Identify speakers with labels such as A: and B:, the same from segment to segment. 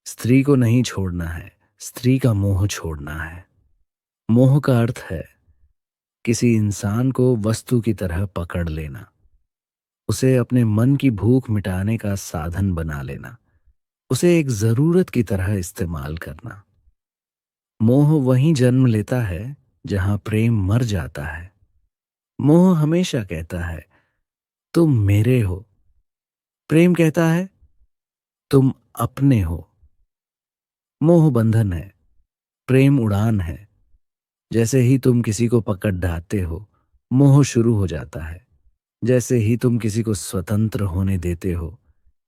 A: स्त्री को नहीं छोड़ना है, स्त्री का मोह छोड़ना है। मोह का अर्थ है किसी इंसान को वस्तु की तरह पकड़ लेना, उसे अपने मन की भूख मिटाने का साधन बना लेना, उसे एक जरूरत की तरह इस्तेमाल करना। मोह वहीं जन्म लेता है जहां प्रेम मर जाता है। मोह हमेशा कहता है तुम मेरे हो, प्रेम कहता है तुम अपने हो। मोह बंधन है, प्रेम उड़ान है। जैसे ही तुम किसी को पकड़ ढाते हो, मोह शुरू हो जाता है। जैसे ही तुम किसी को स्वतंत्र होने देते हो,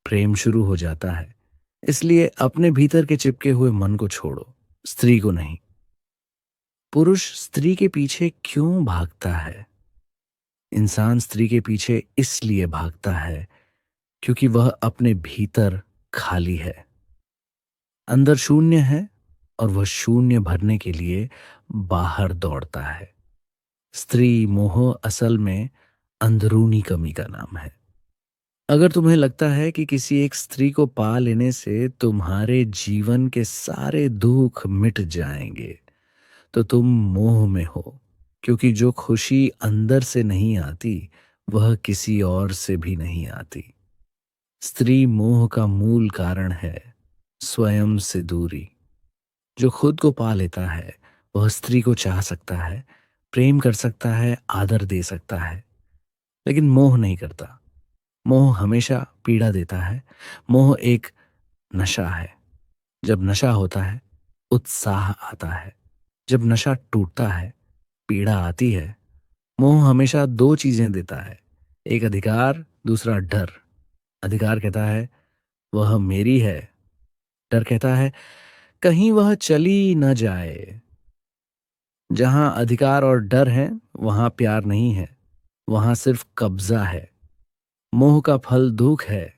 A: प्रेम शुरू हो जाता है। इसलिए अपने भीतर के चिपके हुए मन को छोड़ो, स्त्री को नहीं। पुरुष स्त्री के पीछे क्यों भागता है? इंसान स्त्री के पीछे इसलिए भागता है क्योंकि वह अपने भीतर खाली है, अंदर शून्य है, और वह शून्य भरने के लिए बाहर दौड़ता है। स्त्री मोह असल में अंदरूनी कमी का नाम है। अगर तुम्हें लगता है कि किसी एक स्त्री को पा लेने से तुम्हारे जीवन के सारे दुख मिट जाएंगे, तो तुम मोह में हो, क्योंकि जो खुशी अंदर से नहीं आती वह किसी और से भी नहीं आती। स्त्री मोह का मूल कारण है स्वयं से दूरी। जो खुद को पा लेता है वह स्त्री को चाह सकता है, प्रेम कर सकता है, आदर दे सकता है, लेकिन मोह नहीं करता। मोह हमेशा पीड़ा देता है। मोह एक नशा है। जब नशा होता है, उत्साह आता है। जब नशा टूटता है, पीड़ा आती है। मोह हमेशा दो चीजें देता है, एक अधिकार, दूसरा डर। अधिकार कहता है वह मेरी है। डर कहता है कहीं वह चली न जाए। जहां अधिकार और डर है वहां प्यार नहीं है, वहां सिर्फ कब्जा है। मोह का फल दुख है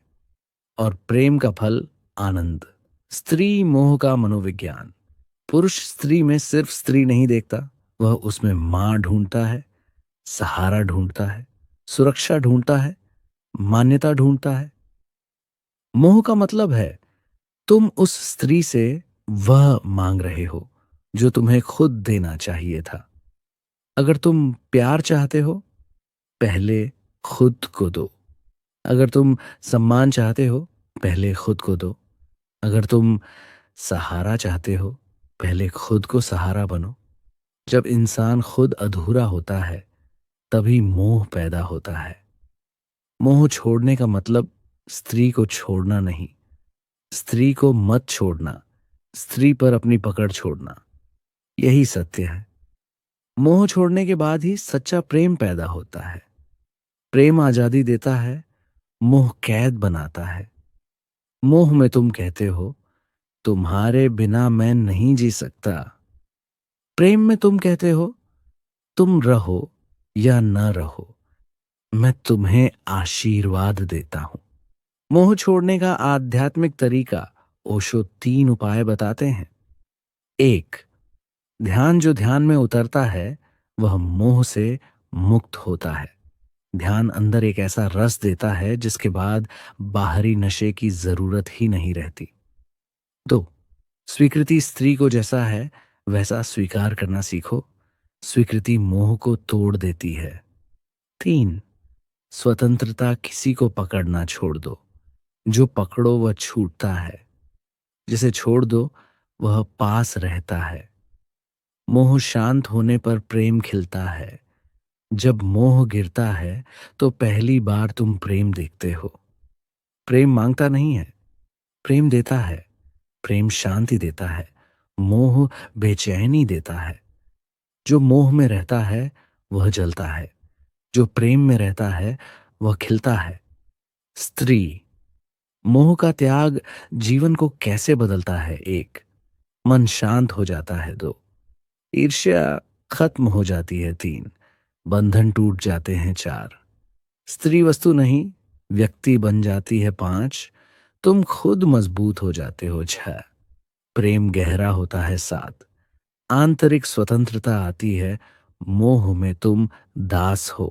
A: और प्रेम का फल आनंद। स्त्री मोह का मनोविज्ञान। पुरुष स्त्री में सिर्फ स्त्री नहीं देखता, वह उसमें मां ढूंढता है, सहारा ढूंढता है, सुरक्षा ढूंढता है, मान्यता ढूंढता है। मोह का मतलब है तुम उस स्त्री से वह मांग रहे हो जो तुम्हें खुद देना चाहिए था। अगर तुम प्यार चाहते हो, पहले खुद को दो। अगर तुम सम्मान चाहते हो, पहले खुद को दो। अगर तुम सहारा चाहते हो, पहले खुद को सहारा बनो। जब इंसान खुद अधूरा होता है, तभी मोह पैदा होता है। मोह छोड़ने का मतलब स्त्री को छोड़ना नहीं, स्त्री को मत छोड़ना, स्त्री पर अपनी पकड़ छोड़ना। यही सत्य है। मोह छोड़ने के बाद ही सच्चा प्रेम पैदा होता है। प्रेम आजादी देता है, मोह कैद बनाता है। मोह में तुम कहते हो तुम्हारे बिना मैं नहीं जी सकता। प्रेम में तुम कहते हो तुम रहो या न रहो, मैं तुम्हें आशीर्वाद देता हूं। मोह छोड़ने का आध्यात्मिक तरीका ओशो 3 उपाय बताते हैं। एक, ध्यान। जो ध्यान में उतरता है वह मोह से मुक्त होता है। ध्यान अंदर एक ऐसा रस देता है जिसके बाद बाहरी नशे की जरूरत ही नहीं रहती। दो, स्वीकृति। स्त्री को जैसा है वैसा स्वीकार करना सीखो। स्वीकृति मोह को तोड़ देती है। तीन, स्वतंत्रता। किसी को पकड़ना छोड़ दो। जो पकड़ो वह छूटता है, जिसे छोड़ दो वह पास रहता है। मोह शांत होने पर प्रेम खिलता है। जब मोह गिरता है तो पहली बार तुम प्रेम देखते हो। प्रेम मांगता नहीं है, प्रेम देता है। प्रेम शांति देता है, मोह बेचैनी देता है। जो मोह में रहता है वह जलता है, जो प्रेम में रहता है वह खिलता है। स्त्री। मोह का त्याग जीवन को कैसे बदलता है? एक, मन शांत हो जाता है। दो, ईर्ष्या खत्म हो जाती है। तीन, बंधन टूट जाते हैं। चार, स्त्री वस्तु नहीं व्यक्ति बन जाती है। पांच, तुम खुद मजबूत हो जाते हो। छह, प्रेम गहरा होता है। सात, आंतरिक स्वतंत्रता आती है। मोह में तुम दास हो,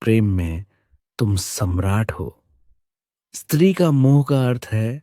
A: प्रेम में तुम सम्राट हो। स्त्री का मोह का अर्थ है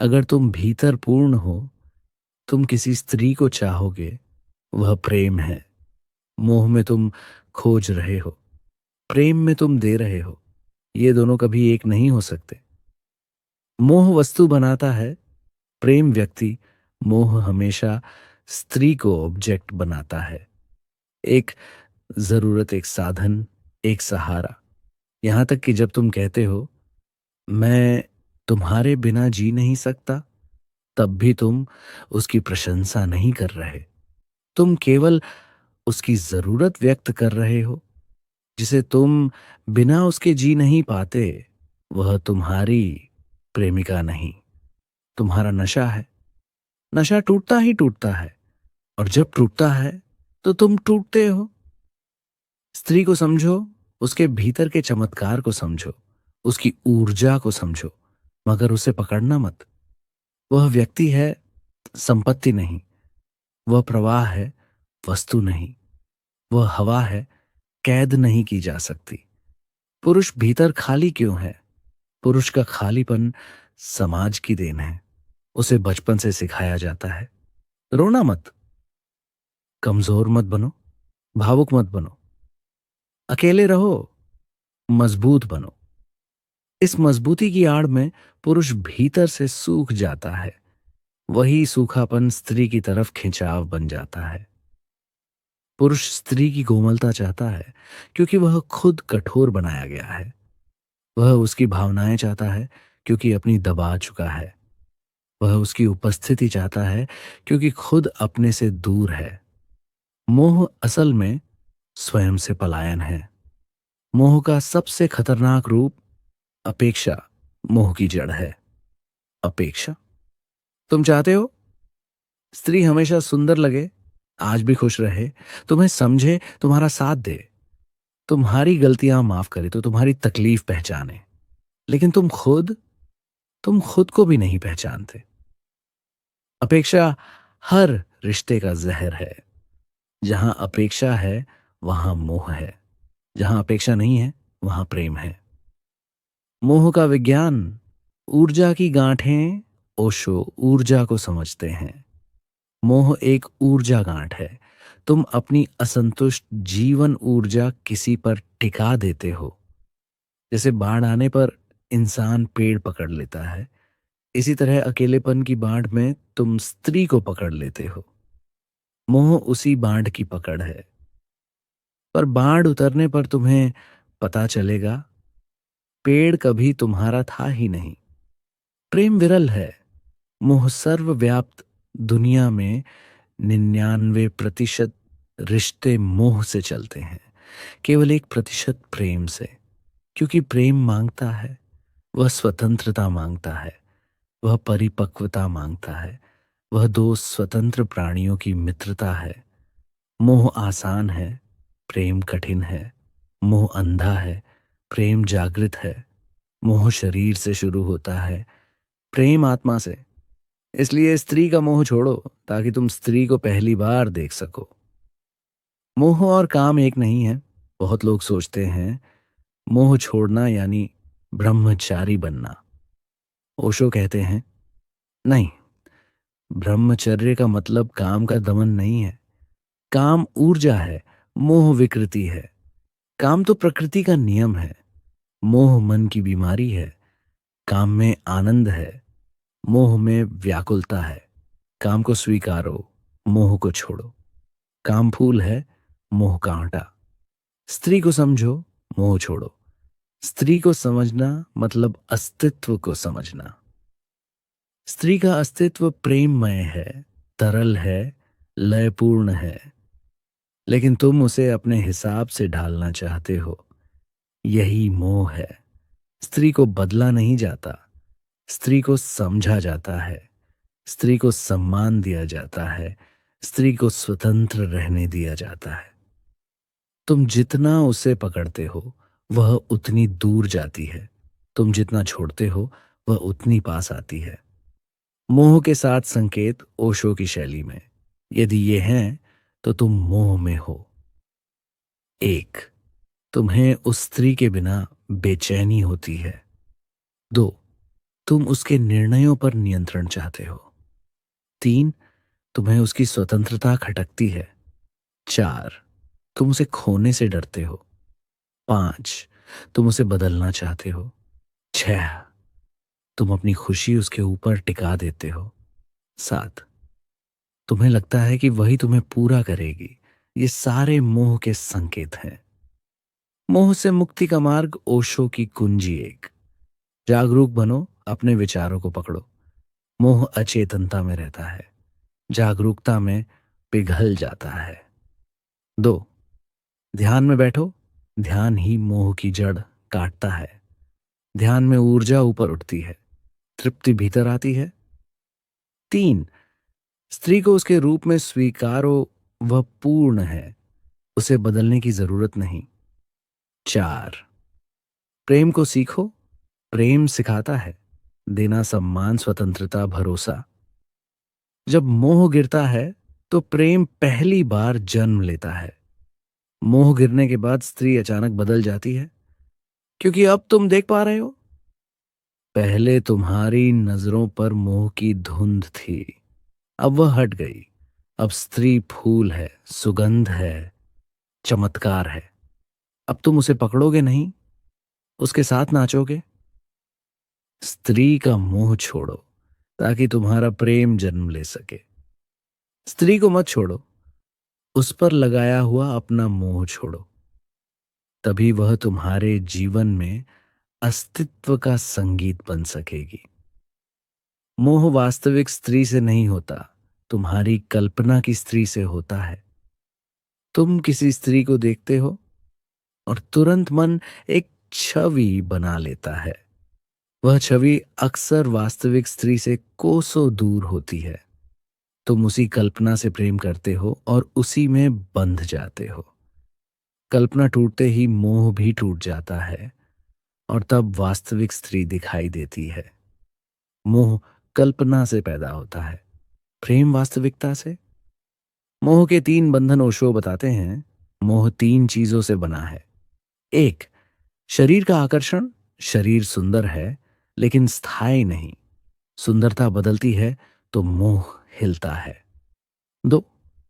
A: अगर तुम भीतर पूर्ण हो, तुम किसी स्त्री को चाहोगे, वह प्रेम है। मोह में तुम खोज रहे हो, प्रेम में तुम दे रहे हो। ये दोनों कभी एक नहीं हो सकते। मोह वस्तु बनाता है, प्रेम व्यक्ति। मोह हमेशा स्त्री को ऑब्जेक्ट बनाता है। एक जरूरत, एक साधन, एक सहारा। यहां तक कि जब तुम कहते हो मैं तुम्हारे बिना जी नहीं सकता, तब भी तुम उसकी प्रशंसा नहीं कर रहे। तुम केवल उसकी जरूरत व्यक्त कर रहे हो। जिसे तुम बिना उसके जी नहीं पाते, वह तुम्हारी प्रेमिका नहीं, तुम्हारा नशा है। नशा टूटता ही टूटता है, और जब टूटता है तो तुम टूटते हो। स्त्री को समझो, उसके भीतर के चमत्कार को समझो, उसकी ऊर्जा को समझो, मगर उसे पकड़ना मत। वह व्यक्ति है, संपत्ति नहीं। वह प्रवाह है, वस्तु नहीं। वह हवा है, कैद नहीं की जा सकती। पुरुष भीतर खाली क्यों है? पुरुष का खालीपन समाज की देन है। उसे बचपन से सिखाया जाता है, रोना मत, कमजोर मत बनो, भावुक मत बनो, अकेले रहो, मजबूत बनो। इस मजबूती की आड़ में पुरुष भीतर से सूख जाता है। वही सूखापन स्त्री की तरफ खिंचाव बन जाता है। पुरुष स्त्री की कोमलता चाहता है, क्योंकि वह खुद कठोर बनाया गया है। वह उसकी भावनाएं चाहता है, क्योंकि अपनी दबा चुका है। वह उसकी उपस्थिति चाहता है, क्योंकि खुद अपने से दूर है। मोह असल में स्वयं से पलायन है। मोह का सबसे खतरनाक रूप अपेक्षा मोह की जड़ है। अपेक्षा। तुम चाहते हो स्त्री हमेशा सुंदर लगे, आज भी खुश रहे, तुम्हें समझे, तुम्हारा साथ दे, तुम्हारी गलतियां माफ करे, तो तुम्हारी तकलीफ पहचाने। लेकिन तुम खुद को भी नहीं पहचानते। अपेक्षा हर रिश्ते का जहर है। जहां अपेक्षा है, वहां मोह है। जहां अपेक्षा नहीं है, वहां प्रेम है। मोह का विज्ञान, ऊर्जा की गांठें। ओशो ऊर्जा को समझते हैं। मोह एक ऊर्जा गांठ है। तुम अपनी असंतुष्ट जीवन ऊर्जा किसी पर टिका देते हो। जैसे बाढ़ आने पर इंसान पेड़ पकड़ लेता है, इसी तरह अकेलेपन की बाढ़ में तुम स्त्री को पकड़ लेते हो। मोह उसी बाढ़ की पकड़ है। पर बाढ़ उतरने पर तुम्हें पता चलेगा, पेड़ कभी तुम्हारा था ही नहीं। प्रेम विरल है। मोह सर्वव्याप्त। दुनिया में 99% रिश्ते मोह से चलते हैं, केवल 1% प्रेम से। क्योंकि प्रेम मांगता है, वह स्वतंत्रता मांगता है, वह परिपक्वता मांगता है, वह दो स्वतंत्र प्राणियों की मित्रता है। मोह आसान है, प्रेम कठिन है। मोह अंधा है, प्रेम जागृत है। मोह शरीर से शुरू होता है, प्रेम आत्मा से। इसलिए स्त्री का मोह छोड़ो, ताकि तुम स्त्री को पहली बार देख सको। मोह और काम एक नहीं है। बहुत लोग सोचते हैं मोह छोड़ना यानी ब्रह्मचारी बनना। ओशो कहते हैं नहीं, ब्रह्मचर्य का मतलब काम का दमन नहीं है। काम ऊर्जा है, मोह विकृति है। काम तो प्रकृति का नियम है, मोह मन की बीमारी है। काम में आनंद है, मोह में व्याकुलता है। काम को स्वीकारो, मोह को छोड़ो। काम फूल है, मोह कांटा। स्त्री को समझो, मोह छोड़ो। स्त्री को समझना मतलब अस्तित्व को समझना। स्त्री का अस्तित्व प्रेममय है, तरल है, लयपूर्ण है। लेकिन तुम उसे अपने हिसाब से ढालना चाहते हो। यही मोह है। स्त्री को बदला नहीं जाता, स्त्री को समझा जाता है। स्त्री को सम्मान दिया जाता है, स्त्री को स्वतंत्र रहने दिया जाता है। तुम जितना उसे पकड़ते हो, वह उतनी दूर जाती है। तुम जितना छोड़ते हो, वह उतनी पास आती है। मोह के 7 संकेत ओशो की शैली में। यदि ये हैं, तो तुम मोह में हो। 1, तुम्हें उस स्त्री के बिना बेचैनी होती है। 2, तुम उसके निर्णयों पर नियंत्रण चाहते हो। 3, तुम्हें उसकी स्वतंत्रता खटकती है। 4, तुम उसे खोने से डरते हो। 5, तुम उसे बदलना चाहते हो। 6, तुम अपनी खुशी उसके ऊपर टिका देते हो। 7, तुम्हें लगता है कि वही तुम्हें पूरा करेगी। ये सारे मोह के संकेत हैं। मोह से मुक्ति का मार्ग, ओशो की कुंजी 1। जागरूक बनो, अपने विचारों को पकड़ो। मोह अचेतनता में रहता है, जागरूकता में पिघल जाता है। 2, ध्यान में बैठो। ध्यान ही मोह की जड़ काटता है। ध्यान में ऊर्जा ऊपर उठती है, तृप्ति भीतर आती है। 3, स्त्री को उसके रूप में स्वीकारो, वह पूर्ण है, उसे बदलने की जरूरत नहीं। 4, प्रेम को सीखो। प्रेम सिखाता है देना, सम्मान, स्वतंत्रता, भरोसा। जब मोह गिरता है तो प्रेम पहली बार जन्म लेता है। मोह गिरने के बाद स्त्री अचानक बदल जाती है, क्योंकि अब तुम देख पा रहे हो, पहले तुम्हारी नजरों पर मोह की धुंध थी, अब वह हट गई। अब स्त्री फूल है, सुगंध है, चमत्कार है। अब तुम उसे पकड़ोगे नहीं, उसके साथ नाचोगे। स्त्री का मोह छोड़ो ताकि तुम्हारा प्रेम जन्म ले सके। स्त्री को मत छोड़ो, उस पर लगाया हुआ अपना मोह छोड़ो। तभी वह तुम्हारे जीवन में अस्तित्व का संगीत बन सकेगी। मोह वास्तविक स्त्री से नहीं होता, तुम्हारी कल्पना की स्त्री से होता है। तुम किसी स्त्री को देखते हो और तुरंत मन एक छवि बना लेता है। वह छवि अक्सर वास्तविक स्त्री से कोसों दूर होती है। तुम उसी कल्पना से प्रेम करते हो और उसी में बंध जाते हो। कल्पना टूटते ही मोह भी टूट जाता है और तब वास्तविक स्त्री दिखाई देती है। मोह कल्पना से पैदा होता है, प्रेम वास्तविकता से। मोह के 3 बंधन ओशो बताते हैं। मोह 3 चीजों से बना है। 1, शरीर का आकर्षण। शरीर सुंदर है लेकिन स्थायी नहीं, सुंदरता बदलती है तो मोह हिलता है। 2,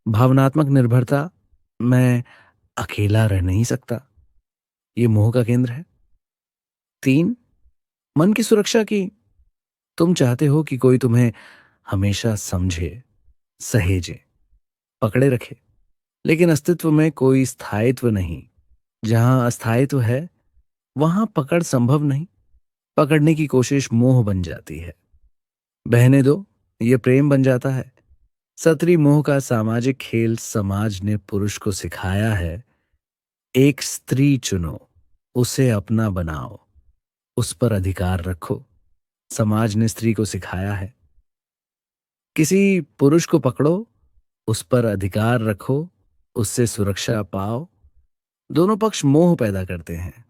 A: भावनात्मक निर्भरता। मैं अकेला रह नहीं सकता, ये मोह का केंद्र है। 3, मन की सुरक्षा की। तुम चाहते हो कि कोई तुम्हें हमेशा समझे, सहेजे, पकड़े रखे, लेकिन अस्तित्व में कोई स्थायित्व नहीं। जहां अस्थायित्व है वहां पकड़ संभव नहीं। पकड़ने की कोशिश मोह बन जाती है। बहने दो, ये प्रेम बन जाता है। सतरी मोह का सामाजिक खेल। समाज ने पुरुष को सिखाया है, एक स्त्री चुनो, उसे अपना बनाओ, उस पर अधिकार रखो। समाज ने स्त्री को सिखाया है, किसी पुरुष को पकड़ो, उस पर अधिकार रखो, उससे सुरक्षा पाओ। दोनों पक्ष मोह पैदा करते हैं,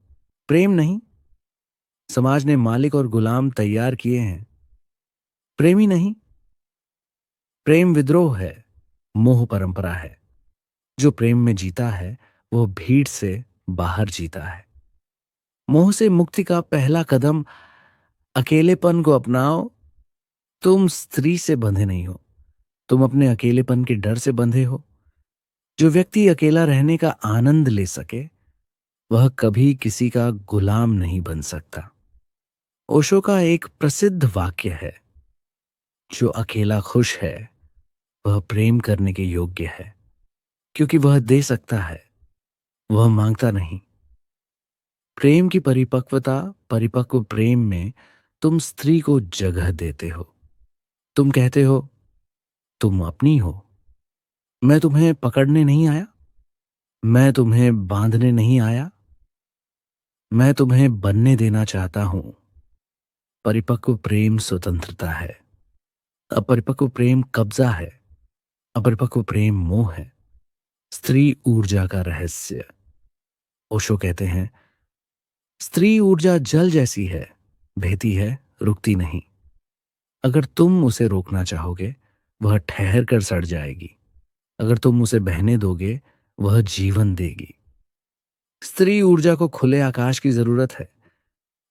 A: प्रेम नहीं। समाज ने मालिक और गुलाम तैयार किए हैं, प्रेमी नहीं। प्रेम विद्रोह है, मोह परंपरा है। जो प्रेम में जीता है वो भीड़ से बाहर जीता है। मोह से मुक्ति का पहला कदम, अकेलेपन को अपनाओ। तुम स्त्री से बंधे नहीं हो, तुम अपने अकेलेपन के डर से बंधे हो। जो व्यक्ति अकेला रहने का आनंद ले सके वह कभी किसी का गुलाम नहीं बन सकता। ओशो का एक प्रसिद्ध वाक्य है, जो अकेला खुश है वह प्रेम करने के योग्य है, क्योंकि वह दे सकता है, वह मांगता नहीं। प्रेम की परिपक्वता, परिपक्व प्रेम में तुम स्त्री को जगह देते हो। तुम कहते हो, तुम अपनी हो, मैं तुम्हें पकड़ने नहीं आया, मैं तुम्हें बांधने नहीं आया, मैं तुम्हें बनने देना चाहता हूं। परिपक्व प्रेम स्वतंत्रता है, अपरिपक्व प्रेम कब्जा है, अपरिपक्व प्रेम मोह है। स्त्री ऊर्जा का रहस्य। ओशो कहते हैं, स्त्री ऊर्जा जल जैसी है, बहती है, रुकती नहीं। अगर तुम उसे रोकना चाहोगे वह ठहर कर सड़ जाएगी। अगर तुम उसे बहने दोगे वह जीवन देगी। स्त्री ऊर्जा को खुले आकाश की जरूरत है,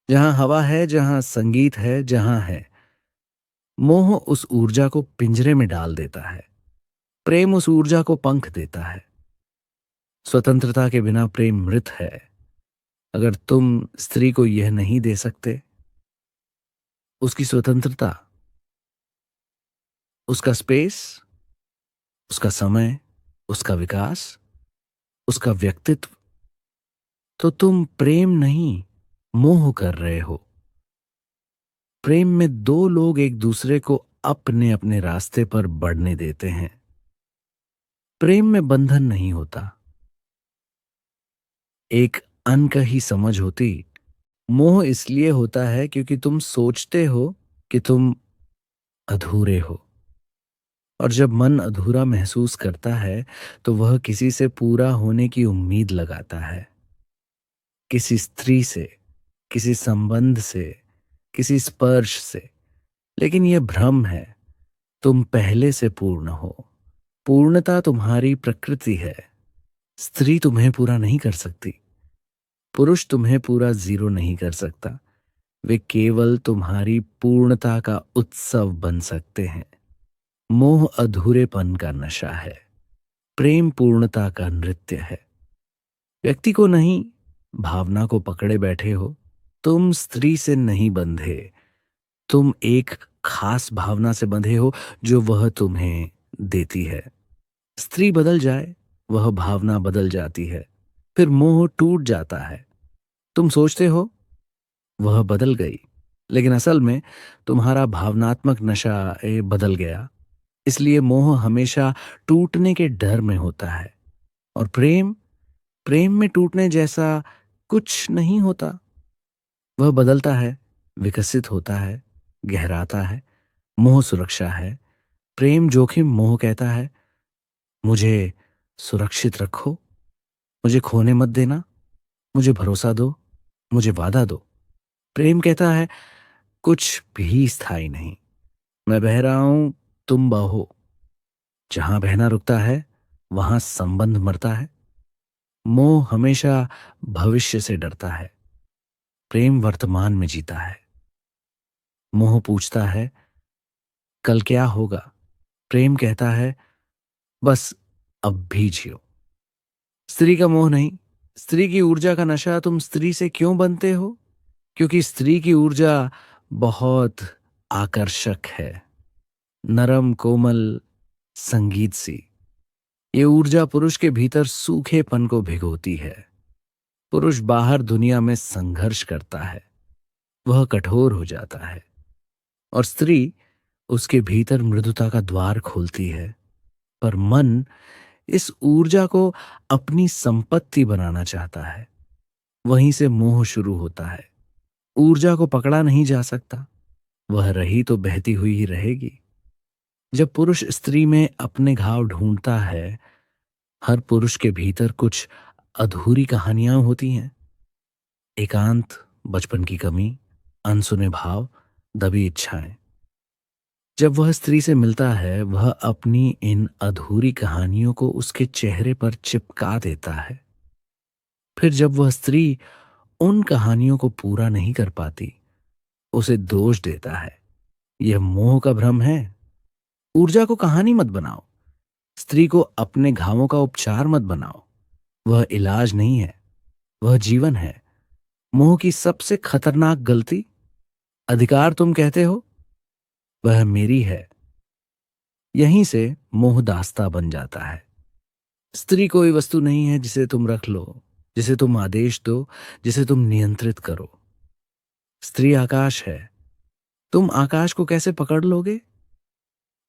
A: जहां हवा है, जहां संगीत है, जहां है मोह, उस ऊर्जा को पिंजरे में डाल देता है। प्रेम उस ऊर्जा को पंख देता है। स्वतंत्रता के बिना प्रेम मृत है। अगर तुम स्त्री को यह नहीं दे सकते, उसकी स्वतंत्रता, उसका स्पेस, उसका समय, उसका विकास, उसका व्यक्तित्व, तो तुम प्रेम नहीं, मोह कर रहे हो। प्रेम में दो लोग एक दूसरे को अपने अपने रास्ते पर बढ़ने देते हैं। प्रेम में बंधन नहीं होता, एक अनकही समझ होती। मोह इसलिए होता है क्योंकि तुम सोचते हो कि तुम अधूरे हो। और जब मन अधूरा महसूस करता है तो वह किसी से पूरा होने की उम्मीद लगाता है। किसी स्त्री से, किसी संबंध से, किसी स्पर्श से। लेकिन यह भ्रम है। तुम पहले से पूर्ण हो। पूर्णता तुम्हारी प्रकृति है। स्त्री तुम्हें पूरा नहीं कर सकती। पुरुष तुम्हें पूरा जीरो नहीं कर सकता। वे केवल तुम्हारी पूर्णता का उत्सव बन सकते हैं। मोह अधूरेपन का नशा है। प्रेम पूर्णता का नृत्य है। व्यक्ति को नहीं, भावना को पकड़े बैठे हो। तुम स्त्री से नहीं बंधे, तुम एक खास भावना से बंधे हो जो वह तुम्हें देती है। स्त्री बदल जाए, वह भावना बदल जाती है। फिर मोह टूट जाता है। तुम सोचते हो वह बदल गई, लेकिन असल में तुम्हारा भावनात्मक नशा बदल गया। इसलिए मोह हमेशा टूटने के डर में होता है। और प्रेम, प्रेम में टूटने जैसा कुछ नहीं होता। वह बदलता है, विकसित होता है, गहराता है। मोह सुरक्षा है, प्रेम जोखिम। मोह कहता है मुझे सुरक्षित रखो, मुझे खोने मत देना, मुझे भरोसा दो, मुझे वादा दो। प्रेम कहता है कुछ भी स्थायी नहीं। मैं बह रहा हूं, तुम बहो। जहां बहना रुकता है वहां संबंध मरता है। मोह हमेशा भविष्य से डरता है, प्रेम वर्तमान में जीता है। मोह पूछता है कल क्या होगा, प्रेम कहता है बस अब भी जियो। स्त्री का मोह नहीं, स्त्री की ऊर्जा का नशा। तुम स्त्री से क्यों बनते हो? क्योंकि स्त्री की ऊर्जा बहुत आकर्षक है, नरम, कोमल, संगीत सी। ये ऊर्जा पुरुष के भीतर सूखेपन को भिगोती है। पुरुष बाहर दुनिया में संघर्ष करता है, वह कठोर हो जाता है। और स्त्री उसके भीतर मृदुता का द्वार खोलती है। पर मन इस ऊर्जा को अपनी संपत्ति बनाना चाहता है। वहीं से मोह शुरू होता है। ऊर्जा को पकड़ा नहीं जा सकता, वह रही तो बहती हुई ही रहेगी। जब पुरुष स्त्री में अपने घाव ढूंढता है, हर पुरुष के भीतर कुछ अधूरी कहानियां होती हैं। एकांत, बचपन की कमी, अनसुने भाव, दबी इच्छाएं। जब वह स्त्री से मिलता है, वह अपनी इन अधूरी कहानियों को उसके चेहरे पर चिपका देता है। फिर जब वह स्त्री उन कहानियों को पूरा नहीं कर पाती, उसे दोष देता है। यह मोह का भ्रम है। ऊर्जा को कहानी मत बनाओ। स्त्री को अपने घावों का उपचार मत बनाओ। वह इलाज नहीं है, वह जीवन है। मोह की सबसे खतरनाक गलती, अधिकार तुम कहते हो, वह मेरी है। यहीं से मोह दास्ता बन जाता है। स्त्री कोई वस्तु नहीं है जिसे तुम रख लो, जिसे तुम आदेश दो, जिसे तुम नियंत्रित करो। स्त्री आकाश है। तुम आकाश को कैसे पकड़ लोगे?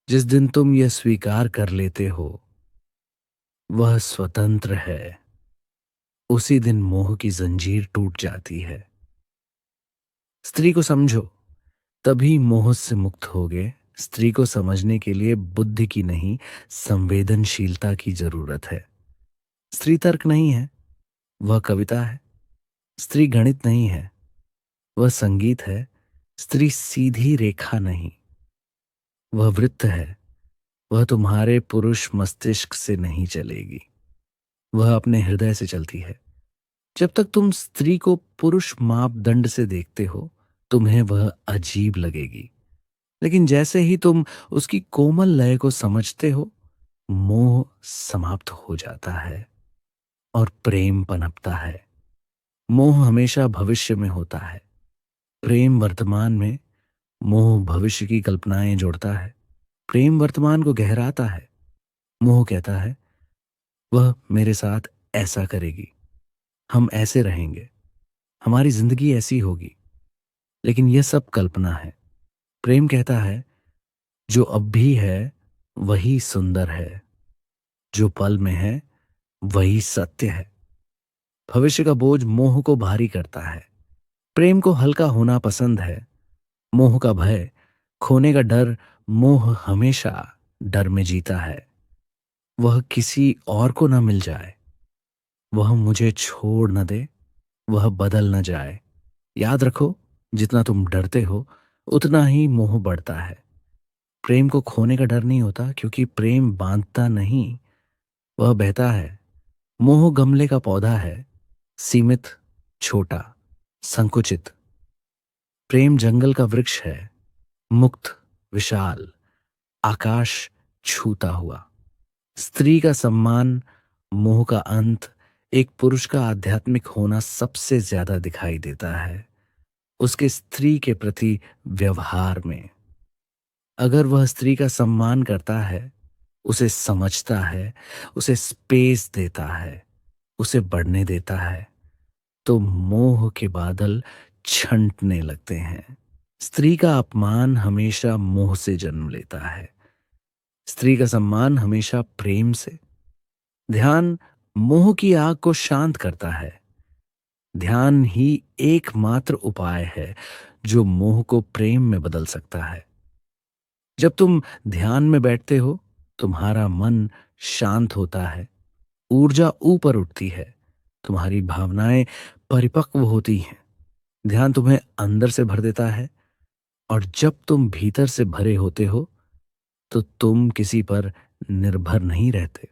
A: जिस दिन तुम यह स्वीकार कर लेते हो वह स्वतंत्र है, उसी दिन मोह की जंजीर टूट जाती है। स्त्री को समझो, तभी मोह से मुक्त होगे। स्त्री को समझने के लिए बुद्धि की नहीं, संवेदनशीलता की जरूरत है। स्त्री तर्क नहीं है, वह कविता है। स्त्री गणित नहीं है, वह संगीत है। स्त्री सीधी रेखा नहीं, वह वृत्त है। वह तुम्हारे पुरुष मस्तिष्क से नहीं चलेगी, वह अपने हृदय से चलती है। जब तक तुम स्त्री को पुरुष मापदंड से देखते हो, तुम्हें वह अजीब लगेगी। लेकिन जैसे ही तुम उसकी कोमल लय को समझते हो, मोह समाप्त हो जाता है और प्रेम पनपता है। मोह हमेशा भविष्य में होता है, प्रेम वर्तमान में। मोह भविष्य की कल्पनाएं जोड़ता है, प्रेम वर्तमान को गहराता है। मोह कहता है वह मेरे साथ ऐसा करेगी, हम ऐसे रहेंगे, हमारी जिंदगी ऐसी होगी। लेकिन यह सब कल्पना है। प्रेम कहता है जो अब भी है वही सुंदर है, जो पल में है वही सत्य है। भविष्य का बोझ मोह को भारी करता है, प्रेम को हल्का होना पसंद है। मोह का भय, खोने का डर, मोह हमेशा डर में जीता है। वह किसी और को न मिल जाए, वह मुझे छोड़ न दे, वह बदल न जाए। याद रखो, जितना तुम डरते हो उतना ही मोह बढ़ता है। प्रेम को खोने का डर नहीं होता, क्योंकि प्रेम बांधता नहीं, वह बहता है। मोह गमले का पौधा है, सीमित, छोटा, संकुचित। प्रेम जंगल का वृक्ष है, मुक्त, विशाल, आकाश छूता हुआ। स्त्री का सम्मान, मोह का अंत। एक पुरुष का आध्यात्मिक होना सबसे ज्यादा दिखाई देता है उसके स्त्री के प्रति व्यवहार में। अगर वह स्त्री का सम्मान करता है, उसे समझता है, उसे स्पेस देता है, उसे बढ़ने देता है, तो मोह के बादल छंटने लगते हैं। स्त्री का अपमान हमेशा मोह से जन्म लेता है, स्त्री का सम्मान हमेशा प्रेम से। ध्यान मोह की आग को शांत करता है। ध्यान ही एकमात्र उपाय है जो मोह को प्रेम में बदल सकता है। जब तुम ध्यान में बैठते हो, तुम्हारा मन शांत होता है, ऊर्जा ऊपर उठती है, तुम्हारी भावनाएं परिपक्व होती हैं। ध्यान तुम्हें अंदर से भर देता है, और जब तुम भीतर से भरे होते हो तो तुम किसी पर निर्भर नहीं रहते।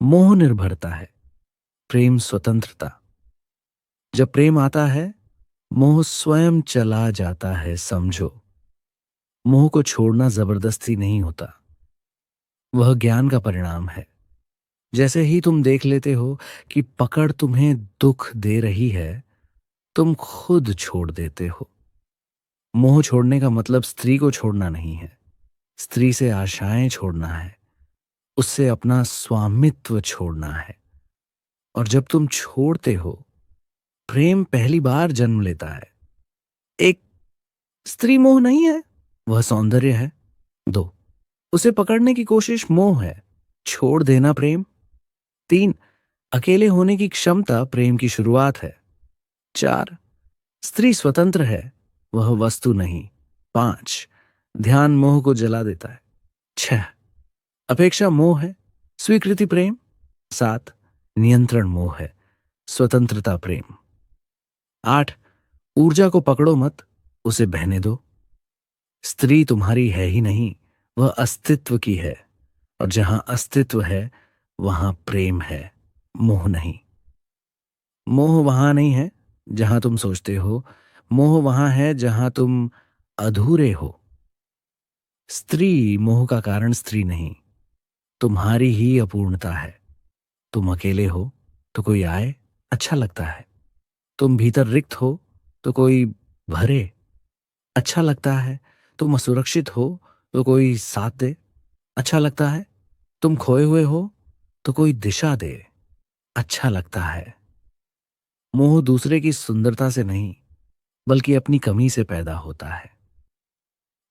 A: मोह निर्भरता है, प्रेम स्वतंत्रता। जब प्रेम आता है, मोह स्वयं चला जाता है, समझो। मोह को छोड़ना जबरदस्ती नहीं होता, वह ज्ञान का परिणाम है। जैसे ही तुम देख लेते हो कि पकड़ तुम्हें दुख दे रही है, तुम खुद छोड़ देते हो। मोह छोड़ने का मतलब स्त्री को छोड़ना नहीं है, स्त्री से आशाएं छोड़ना है, उससे अपना स्वामित्व छोड़ना है। और जब तुम छोड़ते हो, प्रेम पहली बार जन्म लेता है। एक, स्त्री मोह नहीं है, वह सौंदर्य है। दो, उसे पकड़ने की कोशिश मोह है, छोड़ देना प्रेम। तीन, अकेले होने की क्षमता प्रेम की शुरुआत है। चार, स्त्री स्वतंत्र है, वह वस्तु नहीं। पांच, ध्यान मोह को जला देता है। छह, अपेक्षा मोह है, स्वीकृति प्रेम। सात, नियंत्रण मोह है, स्वतंत्रता प्रेम। आठ, ऊर्जा को पकड़ो मत, उसे बहने दो। स्त्री तुम्हारी है ही नहीं, वह अस्तित्व की है, और जहां अस्तित्व है वहां प्रेम है, मोह नहीं। मोह वहां नहीं है जहां तुम सोचते हो, मोह वहां है जहां तुम अधूरे हो। स्त्री मोह का कारण स्त्री नहीं, तुम्हारी ही अपूर्णता है। तुम अकेले हो तो कोई आए, अच्छा लगता है। तुम भीतर रिक्त हो तो कोई भरे, अच्छा लगता है। तुम असुरक्षित हो तो कोई साथ दे, अच्छा लगता है। तुम खोए हुए हो तो कोई दिशा दे, अच्छा लगता है। मोह दूसरे की सुंदरता से नहीं, बल्कि अपनी कमी से पैदा होता है।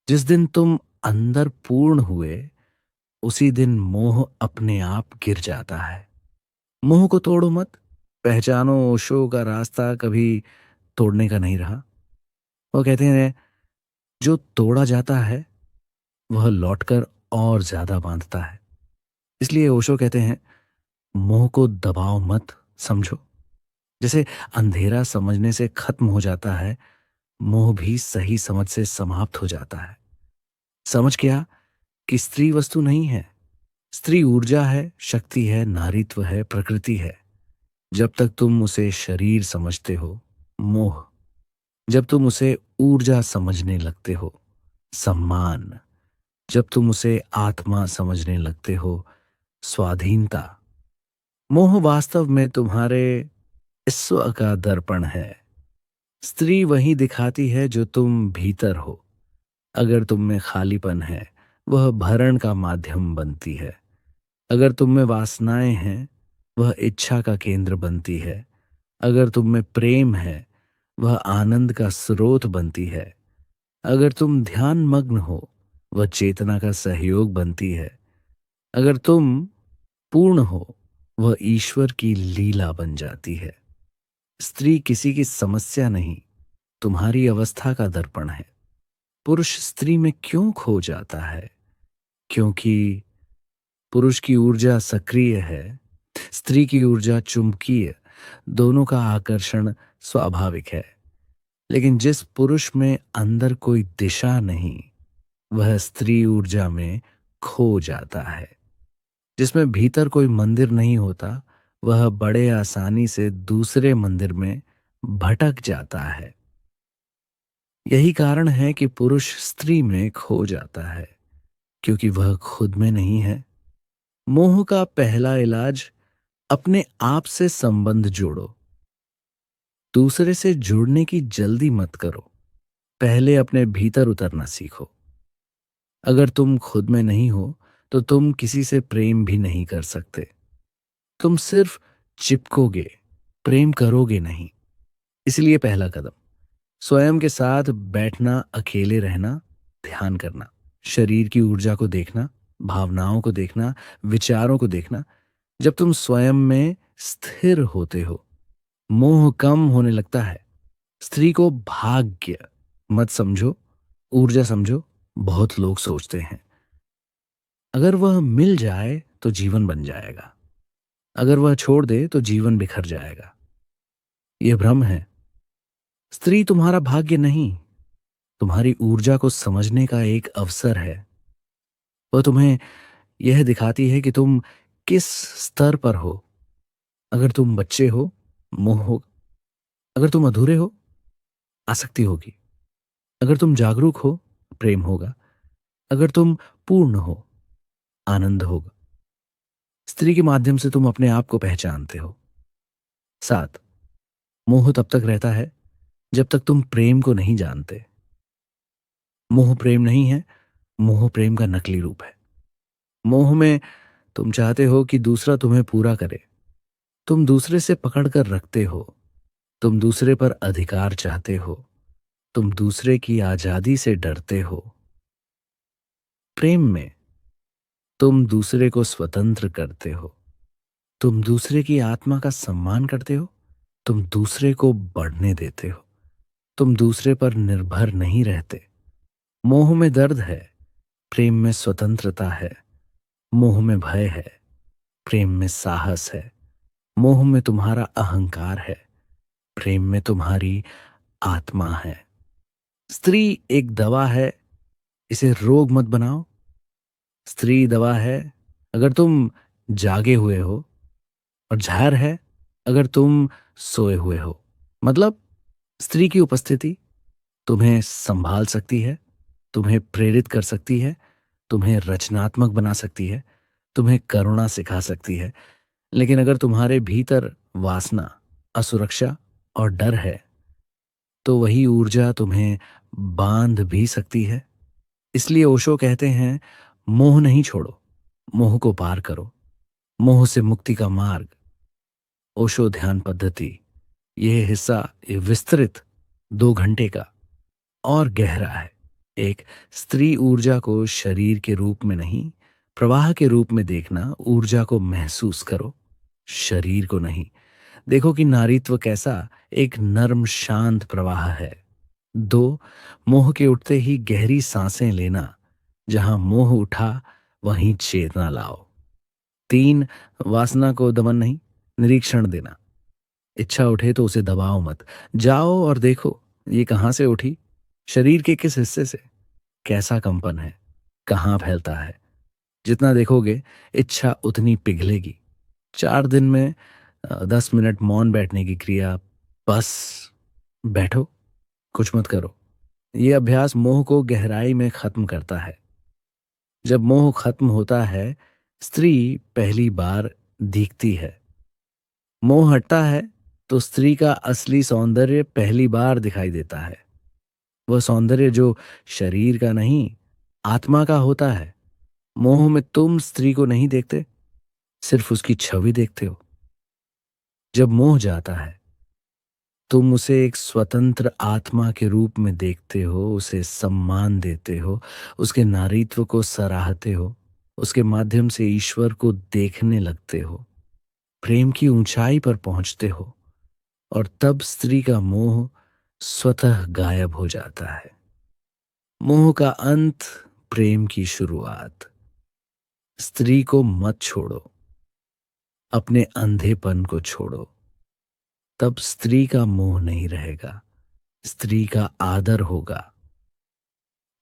A: जिस दिन तुम अंदर पूर्ण हुए, उसी दिन मोह अपने आप गिर जाता है। मोह को तोड़ो मत, पहचानो ओशो का रास्ता कभी तोड़ने का नहीं रहा। वो कहते हैं जो तोड़ा जाता है वह लौटकर और ज्यादा बांधता है। इसलिए ओशो कहते हैं मोह को दबाओ मत, समझो। जैसे अंधेरा समझने से खत्म हो जाता है, मोह भी सही समझ से समाप्त हो जाता है। समझ गया कि स्त्री वस्तु नहीं है, स्त्री ऊर्जा है, शक्ति है, नारीत्व है, प्रकृति है। जब तक तुम उसे शरीर समझते हो, मोह। जब तुम उसे ऊर्जा समझने लगते हो, सम्मान। जब तुम उसे आत्मा समझने लगते हो, स्वाधीनता। मोह वास्तव में तुम्हारे स्व का दर्पण है। स्त्री वही दिखाती है जो तुम भीतर हो। अगर तुम में खालीपन है, वह भरण का माध्यम बनती है। अगर तुम में वासनाएं हैं, वह इच्छा का केंद्र बनती है। अगर तुम में प्रेम है, वह आनंद का स्रोत बनती है। अगर तुम ध्यान मग्न हो, वह चेतना का सहयोग बनती है। अगर तुम पूर्ण हो, वह ईश्वर की लीला बन जाती है। स्त्री किसी की समस्या नहीं, तुम्हारी अवस्था का दर्पण है। पुरुष स्त्री में क्यों खो जाता है? क्योंकि पुरुष की ऊर्जा सक्रिय है, स्त्री की ऊर्जा चुंबकीय। दोनों का आकर्षण स्वाभाविक है, लेकिन जिस पुरुष में अंदर कोई दिशा नहीं, वह स्त्री ऊर्जा में खो जाता है। जिसमें भीतर कोई मंदिर नहीं होता, वह बड़े आसानी से दूसरे मंदिर में भटक जाता है। यही कारण है कि पुरुष स्त्री में खो जाता है, क्योंकि वह खुद में नहीं है। मोह का पहला इलाज, अपने आप से संबंध जोड़ो। दूसरे से जुड़ने की जल्दी मत करो, पहले अपने भीतर उतरना सीखो। अगर तुम खुद में नहीं हो, तो तुम किसी से प्रेम भी नहीं कर सकते। तुम सिर्फ चिपकोगे, प्रेम करोगे नहीं। इसलिए पहला कदम, स्वयं के साथ बैठना, अकेले रहना, ध्यान करना, शरीर की ऊर्जा को देखना, भावनाओं को देखना, विचारों को देखना। जब तुम स्वयं में स्थिर होते हो, मोह कम होने लगता है। स्त्री को भाग्य मत समझो, ऊर्जा समझो। बहुत लोग सोचते हैं, अगर वह मिल जाए तो जीवन बन जाएगा, अगर वह छोड़ दे तो जीवन बिखर जाएगा। यह भ्रम है। स्त्री तुम्हारा भाग्य नहीं, तुम्हारी ऊर्जा को समझने का एक अवसर है। वह तुम्हें यह दिखाती है कि तुम किस स्तर पर हो। अगर तुम बच्चे हो, मोह होगा। अगर तुम अधूरे हो, आसक्ति होगी। अगर तुम जागरूक हो, प्रेम होगा। अगर तुम पूर्ण हो, आनंद होगा। स्त्री के माध्यम से तुम अपने आप को पहचानते हो। 7, मोह तब तक रहता है जब तक तुम प्रेम को नहीं जानते। मोह प्रेम नहीं है, मोह प्रेम का नकली रूप है। मोह में तुम चाहते हो कि दूसरा तुम्हें पूरा करे। तुम दूसरे से पकड़ कर रखते हो। तुम दूसरे पर अधिकार चाहते हो। तुम दूसरे की आजादी से डरते हो। प्रेम में तुम दूसरे को स्वतंत्र करते हो। तुम दूसरे की आत्मा का सम्मान करते हो। तुम दूसरे को बढ़ने देते हो। तुम दूसरे पर निर्भर नहीं रहते। मोह में दर्द है, प्रेम में स्वतंत्रता है। मोह में भय है, प्रेम में साहस है। मोह में तुम्हारा अहंकार है, प्रेम में तुम्हारी आत्मा है। स्त्री एक दवा है, इसे रोग मत बनाओ। स्त्री दवा है अगर तुम जागे हुए हो, और जहर है अगर तुम सोए हुए हो। मतलब, स्त्री की उपस्थिति तुम्हें संभाल सकती है, तुम्हें प्रेरित कर सकती है, तुम्हें रचनात्मक बना सकती है, तुम्हें करुणा सिखा सकती है। लेकिन अगर तुम्हारे भीतर वासना, असुरक्षा और डर है, तो वही ऊर्जा तुम्हें बांध भी सकती है। इसलिए ओशो कहते हैं, मोह नहीं छोड़ो, मोह को पार करो। मोह से मुक्ति का मार्ग, ओशो ध्यान पद्धति। यह हिस्सा, ये विस्तृत 2 घंटे का और गहरा है। एक, स्त्री ऊर्जा को शरीर के रूप में नहीं, प्रवाह के रूप में देखना। ऊर्जा को महसूस करो, शरीर को नहीं। देखो कि नारीत्व कैसा एक नर्म शांत प्रवाह है। 2, मोह के उठते ही गहरी सांसें लेना। जहां मोह उठा, वहीं चेतना लाओ। 3, वासना को दमन नहीं, निरीक्षण देना। इच्छा उठे तो उसे दबाओ मत। जाओ और देखो ये कहां से उठी, शरीर के किस हिस्से से, कैसा कंपन है, कहां फैलता है। जितना देखोगे, इच्छा उतनी पिघलेगी। 4 दिन में 10 मिनट मौन बैठने की क्रिया, बस बैठो, कुछ मत करो। ये अभ्यास मोह को गहराई में खत्म करता है। जब मोह खत्म होता है, स्त्री पहली बार दिखती है। मोह हटता है तो स्त्री का असली सौंदर्य पहली बार दिखाई देता है। वह सौंदर्य जो शरीर का नहीं, आत्मा का होता है। मोह में तुम स्त्री को नहीं देखते, सिर्फ उसकी छवि देखते हो। जब मोह जाता है, तुम उसे एक स्वतंत्र आत्मा के रूप में देखते हो, उसे सम्मान देते हो, उसके नारीत्व को सराहते हो, उसके माध्यम से ईश्वर को देखने लगते हो, प्रेम की ऊंचाई पर पहुंचते हो। और तब स्त्री का मोह स्वतः गायब हो जाता है। मोह का अंत, प्रेम की शुरुआत। स्त्री को मत छोड़ो, अपने अंधेपन को छोड़ो। तब स्त्री का मोह नहीं रहेगा, स्त्री का आदर होगा।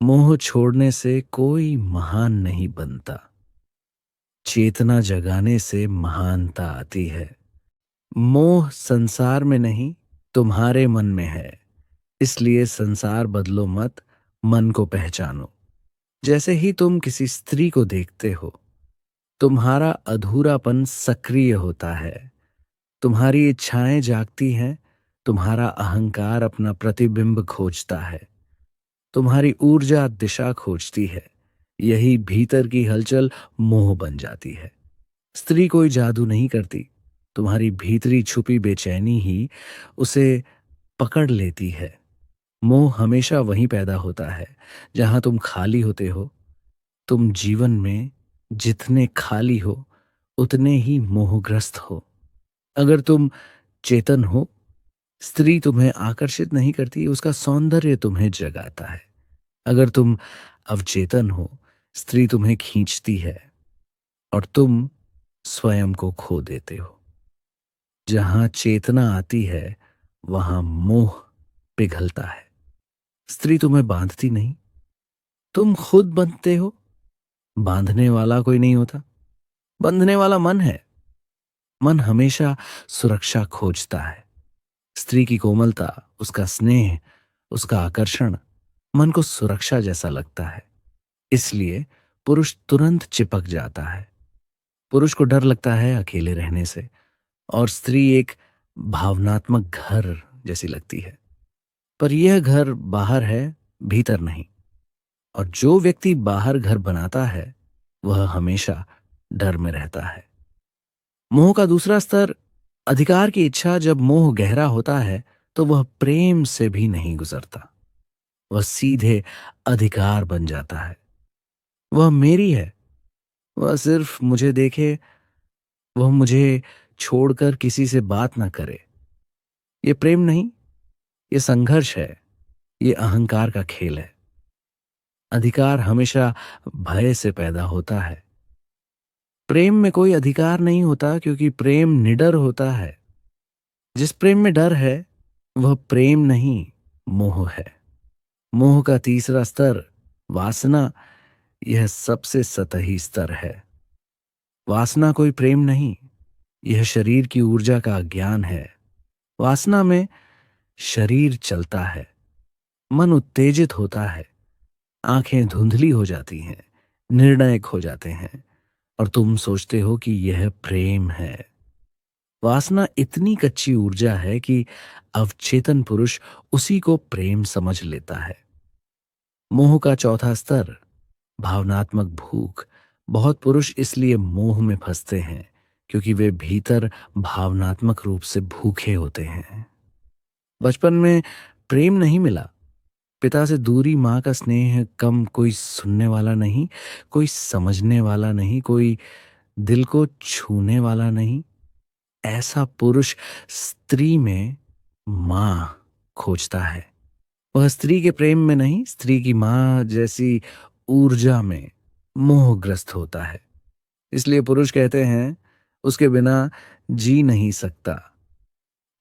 A: मोह छोड़ने से कोई महान नहीं बनता, चेतना जगाने से महानता आती है। मोह संसार में नहीं, तुम्हारे मन में है। इसलिए संसार बदलो मत, मन को पहचानो। जैसे ही तुम किसी स्त्री को देखते हो, तुम्हारा अधूरापन सक्रिय होता है, तुम्हारी इच्छाएं जागती हैं, तुम्हारा अहंकार अपना प्रतिबिंब खोजता है, तुम्हारी ऊर्जा दिशा खोजती है। यही भीतर की हलचल मोह बन जाती है। स्त्री कोई जादू नहीं करती, तुम्हारी भीतरी छुपी बेचैनी ही उसे पकड़ लेती है। मोह हमेशा वहीं पैदा होता है जहां तुम खाली होते हो। तुम जीवन में जितने खाली हो, उतने ही मोहग्रस्त हो। अगर तुम चेतन हो, स्त्री तुम्हें आकर्षित नहीं करती, उसका सौंदर्य तुम्हें जगाता है। अगर तुम अवचेतन हो, स्त्री तुम्हें खींचती है और तुम स्वयं को खो देते हो। जहां चेतना आती है, वहां मोह पिघलता है। स्त्री तुम्हें बांधती नहीं, तुम खुद बंधते हो। बांधने वाला कोई नहीं होता, बंधने वाला मन है। मन हमेशा सुरक्षा खोजता है। स्त्री की कोमलता, उसका स्नेह, उसका आकर्षण मन को सुरक्षा जैसा लगता है। इसलिए पुरुष तुरंत चिपक जाता है। पुरुष को डर लगता है अकेले रहने से, और स्त्री एक भावनात्मक घर जैसी लगती है। पर यह घर बाहर है, भीतर नहीं। और जो व्यक्ति बाहर घर बनाता है, वह हमेशा डर में रहता है। मोह का दूसरा स्तर, अधिकार की इच्छा। जब मोह गहरा होता है, तो वह प्रेम से भी नहीं गुजरता, वह सीधे अधिकार बन जाता है। वह मेरी है, वह सिर्फ मुझे देखे, वह मुझे छोड़कर किसी से बात ना करे। ये प्रेम नहीं, ये संघर्ष है, ये अहंकार का खेल है। अधिकार हमेशा भय से पैदा होता है। प्रेम में कोई अधिकार नहीं होता, क्योंकि प्रेम निडर होता है। जिस प्रेम में डर है, वह प्रेम नहीं, मोह है। मोह का तीसरा स्तर, वासना। यह सबसे सतही स्तर है। वासना कोई प्रेम नहीं, यह शरीर की ऊर्जा का ज्ञान है। वासना में शरीर चलता है, मन उत्तेजित होता है, आंखें धुंधली हो जाती हैं, निर्णय खो जाते हैं, और तुम सोचते हो कि यह प्रेम है। वासना इतनी कच्ची ऊर्जा है कि अवचेतन पुरुष उसी को प्रेम समझ लेता है। मोह का चौथा स्तर, भावनात्मक भूख। बहुत पुरुष इसलिए मोह में फंसते हैं क्योंकि वे भीतर भावनात्मक रूप से भूखे होते हैं। बचपन में प्रेम नहीं मिला, पिता से दूरी, माँ का स्नेह कम, कोई सुनने वाला नहीं, कोई समझने वाला नहीं, कोई दिल को छूने वाला नहीं। ऐसा पुरुष स्त्री में माँ खोजता है। वह स्त्री के प्रेम में नहीं, स्त्री की माँ जैसी ऊर्जा में मोहग्रस्त होता है। इसलिए पुरुष कहते हैं, उसके बिना जी नहीं सकता,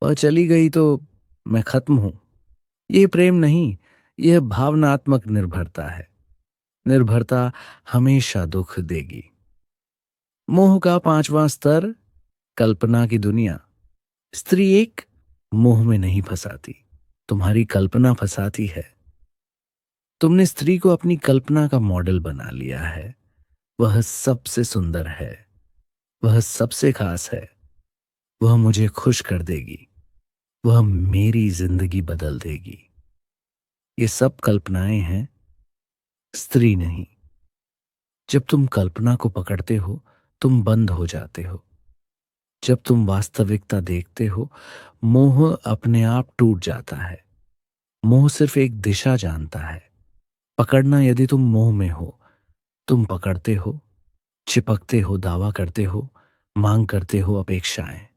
A: वह चली गई तो मैं खत्म हूं। यह प्रेम नहीं, यह भावनात्मक निर्भरता है। निर्भरता हमेशा दुख देगी। मोह का पांचवां स्तर, कल्पना की दुनिया। स्त्री एक मोह में नहीं फंसाती, तुम्हारी कल्पना फंसाती है। तुमने स्त्री को अपनी कल्पना का मॉडल बना लिया है। वह सबसे सुंदर है, वह सबसे खास है, वह मुझे खुश कर देगी, वह मेरी जिंदगी बदल देगी। ये सब कल्पनाएं हैं, स्त्री नहीं। जब तुम कल्पना को पकड़ते हो, तुम बंद हो जाते हो। जब तुम वास्तविकता देखते हो, मोह अपने आप टूट जाता है। मोह सिर्फ एक दिशा जानता है। पकड़ना, यदि तुम मोह में हो, तुम पकड़ते हो, चिपकते हो, दावा करते हो, मांग करते हो, अपेक्षाएं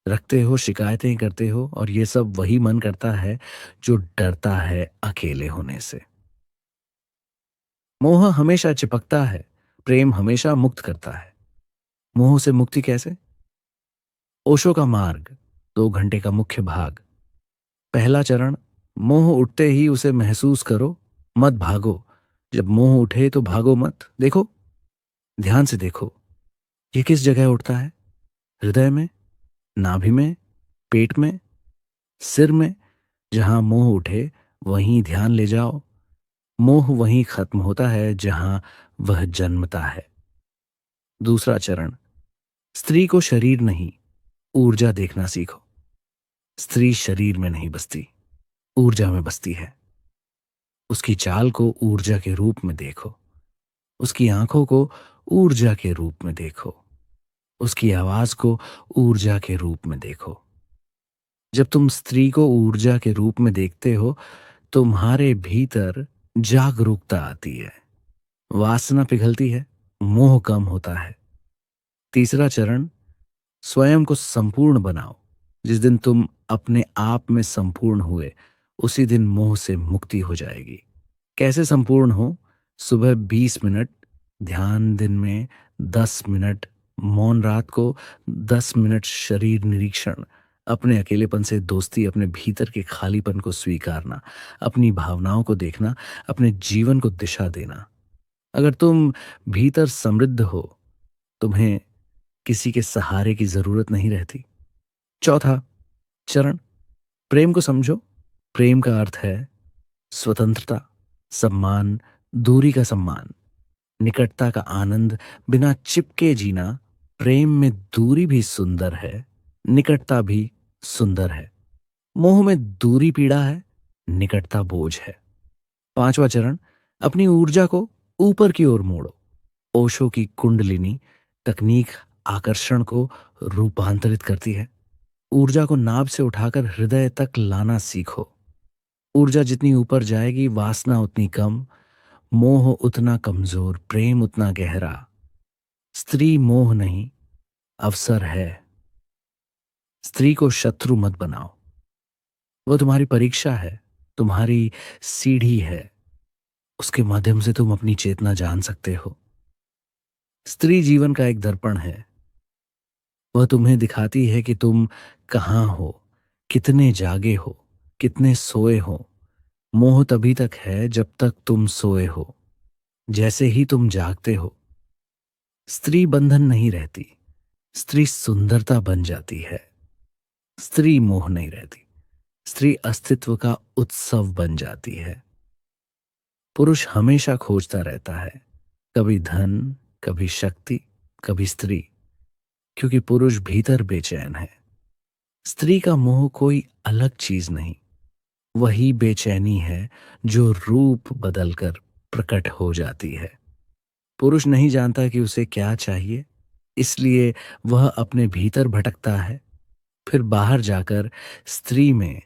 A: रखते हो, शिकायतें करते हो, और ये सब वही मन करता है जो डरता है अकेले होने से। मोह हमेशा चिपकता है, प्रेम हमेशा मुक्त करता है। मोह से मुक्ति कैसे? ओशो का मार्ग, 2 घंटे का मुख्य भाग। पहला चरण, मोह उठते ही उसे महसूस करो, मत भागो। जब मोह उठे तो भागो मत, देखो, ध्यान से देखो, ये किस जगह उठता है? हृदय में, नाभि में, पेट में, सिर में? जहां मोह उठे वहीं ध्यान ले जाओ। मोह वहीं खत्म होता है जहां वह जन्मता है। दूसरा चरण, स्त्री को शरीर नहीं, ऊर्जा देखना सीखो। स्त्री शरीर में नहीं बसती, ऊर्जा में बसती है। उसकी चाल को ऊर्जा के रूप में देखो, उसकी आंखों को ऊर्जा के रूप में देखो, उसकी आवाज को ऊर्जा के रूप में देखो। जब तुम स्त्री को ऊर्जा के रूप में देखते हो, तुम्हारे भीतर जागरूकता आती है, वासना पिघलती है, मोह कम होता है। तीसरा चरण, स्वयं को संपूर्ण बनाओ। जिस दिन तुम अपने आप में संपूर्ण हुए, उसी दिन मोह से मुक्ति हो जाएगी। कैसे संपूर्ण हो? सुबह 20 मिनट ध्यान, दिन में 10 मिनट मौन, रात को 10 मिनट शरीर निरीक्षण, अपने अकेलेपन से दोस्ती, अपने भीतर के खालीपन को स्वीकारना, अपनी भावनाओं को देखना, अपने जीवन को दिशा देना। अगर तुम भीतर समृद्ध हो, तुम्हें किसी के सहारे की जरूरत नहीं रहती। चौथा चरण, प्रेम को समझो। प्रेम का अर्थ है स्वतंत्रता, सम्मान, दूरी का सम्मान, निकटता का आनंद, बिना चिपके जीना। प्रेम में दूरी भी सुंदर है, निकटता भी सुंदर है। मोह में दूरी पीड़ा है, निकटता बोझ है। पांचवा चरण, अपनी ऊर्जा को ऊपर की ओर मोड़ो। ओशो की कुंडलिनी तकनीक आकर्षण को रूपांतरित करती है। ऊर्जा को नाभ से उठाकर हृदय तक लाना सीखो। ऊर्जा जितनी ऊपर जाएगी, वासना उतनी कम, मोह उतना कमजोर, प्रेम उतना गहरा। स्त्री मोह नहीं, अवसर है। स्त्री को शत्रु मत बनाओ। वो तुम्हारी परीक्षा है, तुम्हारी सीढ़ी है। उसके माध्यम से तुम अपनी चेतना जान सकते हो। स्त्री जीवन का एक दर्पण है। वह तुम्हें दिखाती है कि तुम कहाँ हो, कितने जागे हो, कितने सोए हो। मोह तभी तक है जब तक तुम सोए हो। जैसे ही तुम जागते हो, स्त्री बंधन नहीं रहती, स्त्री सुंदरता बन जाती है। स्त्री मोह नहीं रहती, स्त्री अस्तित्व का उत्सव बन जाती है। पुरुष हमेशा खोजता रहता है, कभी धन, कभी शक्ति, कभी स्त्री, क्योंकि पुरुष भीतर बेचैन है। स्त्री का मोह कोई अलग चीज नहीं, वही बेचैनी है जो रूप बदलकर प्रकट हो जाती है। पुरुष नहीं जानता कि उसे क्या चाहिए, इसलिए वह अपने भीतर भटकता है, फिर बाहर जाकर स्त्री में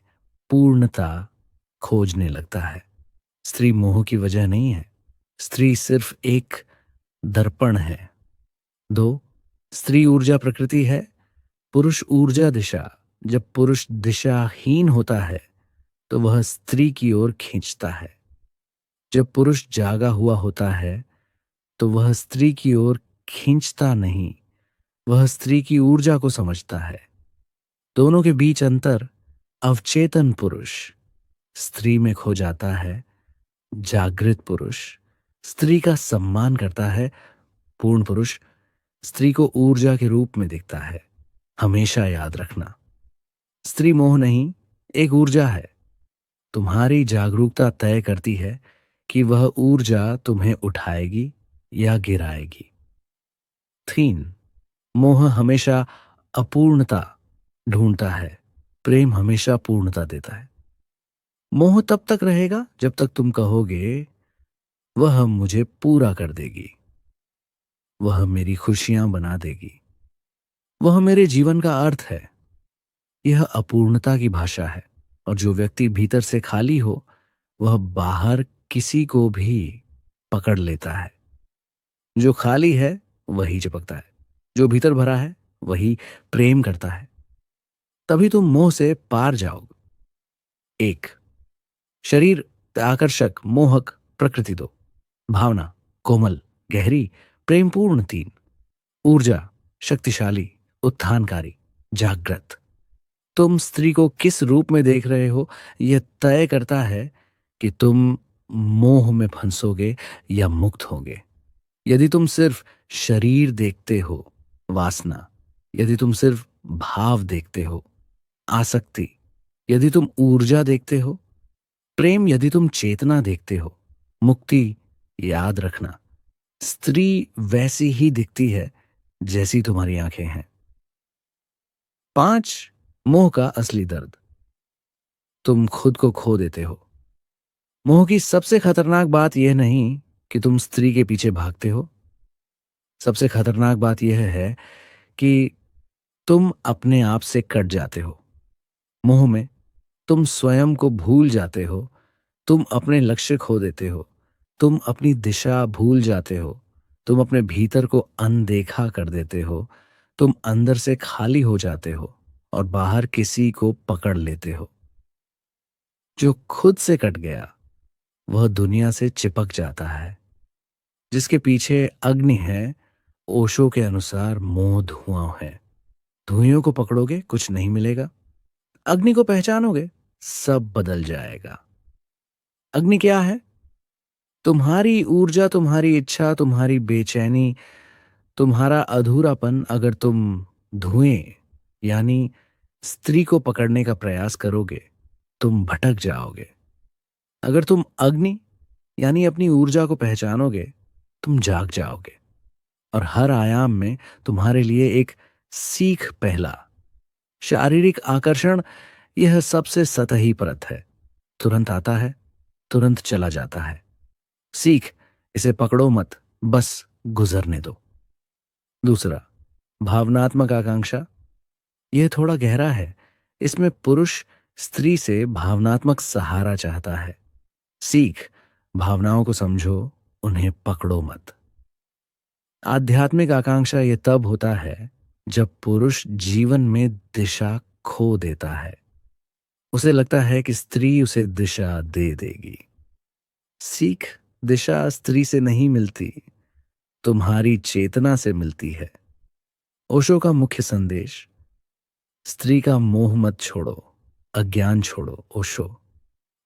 A: पूर्णता खोजने लगता है। स्त्री मोह की वजह नहीं है, स्त्री सिर्फ एक दर्पण है। दो, स्त्री ऊर्जा प्रकृति है, पुरुष ऊर्जा दिशा। जब पुरुष दिशाहीन होता है तो वह स्त्री की ओर खींचता है। जब पुरुष जागा हुआ होता है तो वह स्त्री की ओर खींचता नहीं, वह स्त्री की ऊर्जा को समझता है। दोनों के बीच अंतर, अवचेतन पुरुष स्त्री में खो जाता है, जागृत पुरुष स्त्री का सम्मान करता है। पूर्ण पुरुष स्त्री को ऊर्जा के रूप में देखता है। हमेशा याद रखना, स्त्री मोह नहीं, एक ऊर्जा है। तुम्हारी जागरूकता तय करती है कि वह ऊर्जा तुम्हें उठाएगी या गिराएगी। 3, मोह हमेशा अपूर्णता ढूंढता है, प्रेम हमेशा पूर्णता देता है। मोह तब तक रहेगा जब तक तुम कहोगे वह मुझे पूरा कर देगी, वह मेरी खुशियां बना देगी, वह मेरे जीवन का अर्थ है। यह अपूर्णता की भाषा है, और जो व्यक्ति भीतर से खाली हो वह बाहर किसी को भी पकड़ लेता है। जो खाली है वही चिपकता है, जो भीतर भरा है वही प्रेम करता है। तभी तुम मोह से पार जाओगे। 1, शरीर आकर्षक मोहक प्रकृति 2, भावना कोमल गहरी प्रेमपूर्ण 3, ऊर्जा शक्तिशाली उत्थानकारी जागृत। तुम स्त्री को किस रूप में देख रहे हो यह तय करता है कि तुम मोह में फंसोगे या मुक्त होगे। यदि तुम सिर्फ शरीर देखते हो, वासना। यदि तुम सिर्फ भाव देखते हो, आसक्ति। यदि तुम ऊर्जा देखते हो, प्रेम। यदि तुम चेतना देखते हो, मुक्ति। याद रखना, स्त्री वैसी ही दिखती है जैसी तुम्हारी आंखें हैं। 5, मोह का असली दर्द। तुम खुद को खो देते हो। मोह की सबसे खतरनाक बात यह नहीं कि तुम स्त्री के पीछे भागते हो। सबसे खतरनाक बात यह है कि तुम अपने आप से कट जाते हो। मोह में तुम स्वयं को भूल जाते हो, तुम अपने लक्ष्य खो देते हो, तुम अपनी दिशा भूल जाते हो, तुम अपने भीतर को अनदेखा कर देते हो, तुम अंदर से खाली हो जाते हो और बाहर किसी को पकड़ लेते हो। जो खुद से कट गया वह दुनिया से चिपक जाता है। जिसके पीछे अग्नि है, ओशो के अनुसार मोह धुआं है। धुएं को पकड़ोगे कुछ नहीं मिलेगा, अग्नि को पहचानोगे सब बदल जाएगा। अग्नि क्या है? तुम्हारी ऊर्जा, तुम्हारी इच्छा, तुम्हारी बेचैनी, तुम्हारा अधूरापन। अगर तुम धुएं यानी स्त्री को पकड़ने का प्रयास करोगे तुम भटक जाओगे। अगर तुम अग्नि यानी अपनी ऊर्जा को पहचानोगे तुम जाग जाओगे। और हर आयाम में तुम्हारे लिए एक सीख। पहला, शारीरिक आकर्षण। यह सबसे सतही परत है, तुरंत आता है, तुरंत चला जाता है। सीख, इसे पकड़ो मत, बस गुजरने दो। दूसरा, भावनात्मक आकांक्षा। यह थोड़ा गहरा है। इसमें पुरुष स्त्री से भावनात्मक सहारा चाहता है। सीख, भावनाओं को समझो, उन्हें पकड़ो मत। आध्यात्मिक आकांक्षा यह तब होता है जब पुरुष जीवन में दिशा खो देता है। उसे लगता है कि स्त्री उसे दिशा दे देगी। सीख, दिशा स्त्री से नहीं मिलती, तुम्हारी चेतना से मिलती है। ओशो का मुख्य संदेश, स्त्री का मोह मत छोड़ो, अज्ञान छोड़ो। ओशो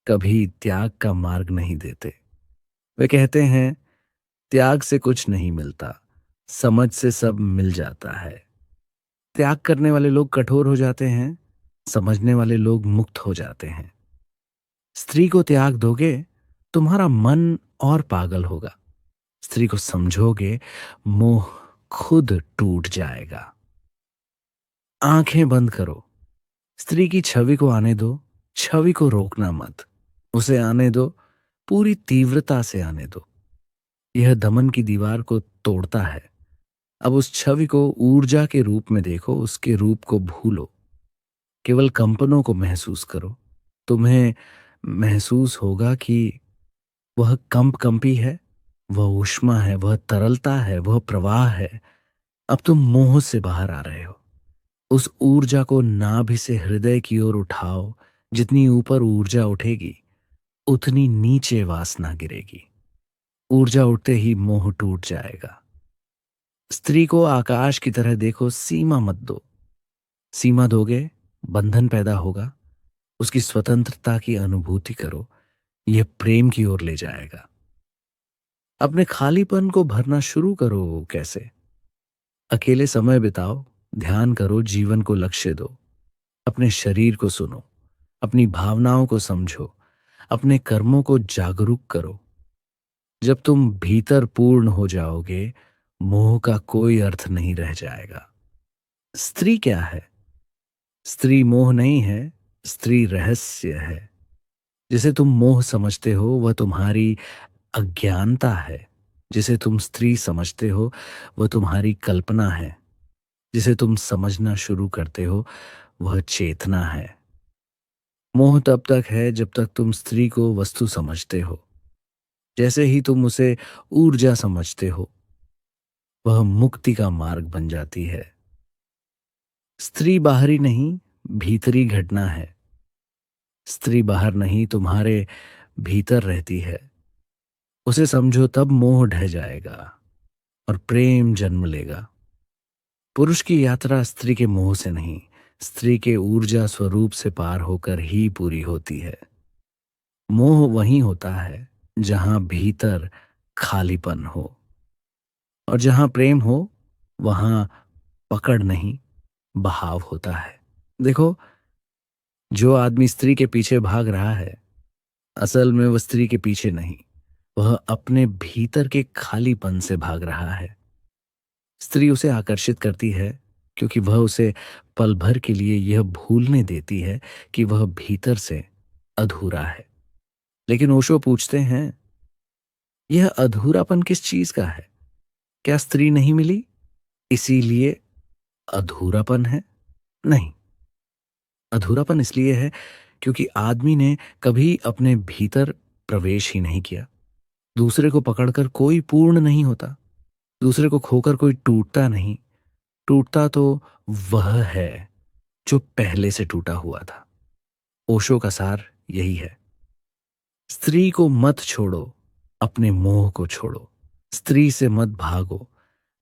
A: कभी त्याग का मार्ग नहीं देते। वे कहते हैं त्याग से कुछ नहीं मिलता, समझ से सब मिल जाता है। त्याग करने वाले लोग कठोर हो जाते हैं, समझने वाले लोग मुक्त हो जाते हैं। स्त्री को त्याग दोगे तुम्हारा मन और पागल होगा। स्त्री को समझोगे मोह खुद टूट जाएगा। आंखें बंद करो, स्त्री की छवि को आने दो, छवि को रोकना मत। उसे आने दो, पूरी तीव्रता से आने दो। यह दमन की दीवार को तोड़ता है। अब उस छवि को ऊर्जा के रूप में देखो, उसके रूप को भूलो, केवल कंपनों को महसूस करो। तुम्हें महसूस होगा कि वह कंपी है, वह ऊष्मा है, वह तरलता है, वह प्रवाह है। अब तुम मोह से बाहर आ रहे हो। उस ऊर्जा को नाभि से हृदय की ओर उठाओ। जितनी ऊपर ऊर्जा उठेगी उतनी नीचे वासना गिरेगी। ऊर्जा उठते ही मोह टूट जाएगा। स्त्री को आकाश की तरह देखो, सीमा मत दो। सीमा दोगे बंधन पैदा होगा। उसकी स्वतंत्रता की अनुभूति करो, यह प्रेम की ओर ले जाएगा। अपने खालीपन को भरना शुरू करो। कैसे? अकेले समय बिताओ, ध्यान करो, जीवन को लक्ष्य दो। अपने शरीर को सुनो, अपनी भावनाओं को समझो, अपने कर्मों को जागरूक करो। जब तुम भीतर पूर्ण हो जाओगे, मोह का कोई अर्थ नहीं रह जाएगा। स्त्री क्या है? स्त्री मोह नहीं है, स्त्री रहस्य है। जिसे तुम मोह समझते हो वह तुम्हारी अज्ञानता है। जिसे तुम स्त्री समझते हो वह तुम्हारी कल्पना है। जिसे तुम समझना शुरू करते हो वह चेतना है। मोह तब तक है जब तक तुम स्त्री को वस्तु समझते हो। जैसे ही तुम उसे ऊर्जा समझते हो, वह मुक्ति का मार्ग बन जाती है। स्त्री बाहरी नहीं, भीतरी घटना है। स्त्री बाहर नहीं, तुम्हारे भीतर रहती है। उसे समझो तब मोह ढह जाएगा और प्रेम जन्म लेगा। पुरुष की यात्रा स्त्री के मोह से नहीं, स्त्री के ऊर्जा स्वरूप से पार होकर ही पूरी होती है। मोह वहीं होता है जहां भीतर खालीपन हो, और जहां प्रेम हो वहां पकड़ नहीं, बहाव होता है। देखो, जो आदमी स्त्री के पीछे भाग रहा है, असल में वह स्त्री के पीछे नहीं, वह अपने भीतर के खालीपन से भाग रहा है। स्त्री उसे आकर्षित करती है क्योंकि वह उसे पल भर के लिए यह भूलने देती है कि वह भीतर से अधूरा है। लेकिन ओशो पूछते हैं, यह अधूरापन किस चीज का है? क्या स्त्री नहीं मिली इसीलिए अधूरापन है? नहीं, अधूरापन इसलिए है क्योंकि आदमी ने कभी अपने भीतर प्रवेश ही नहीं किया। दूसरे को पकड़कर कोई पूर्ण नहीं होता, दूसरे को खोकर कोई टूटता नहीं। टूटता तो वह है जो पहले से टूटा हुआ था। ओशो का सार यही है। स्त्री को मत छोड़ो, अपने मोह को छोड़ो। स्त्री से मत भागो,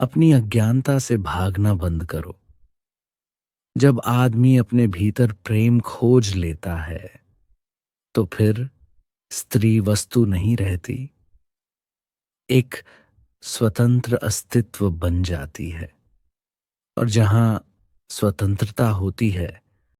A: अपनी अज्ञानता से भागना बंद करो। जब आदमी अपने भीतर प्रेम खोज लेता है तो फिर स्त्री वस्तु नहीं रहती, एक स्वतंत्र अस्तित्व बन जाती है। और जहां स्वतंत्रता होती है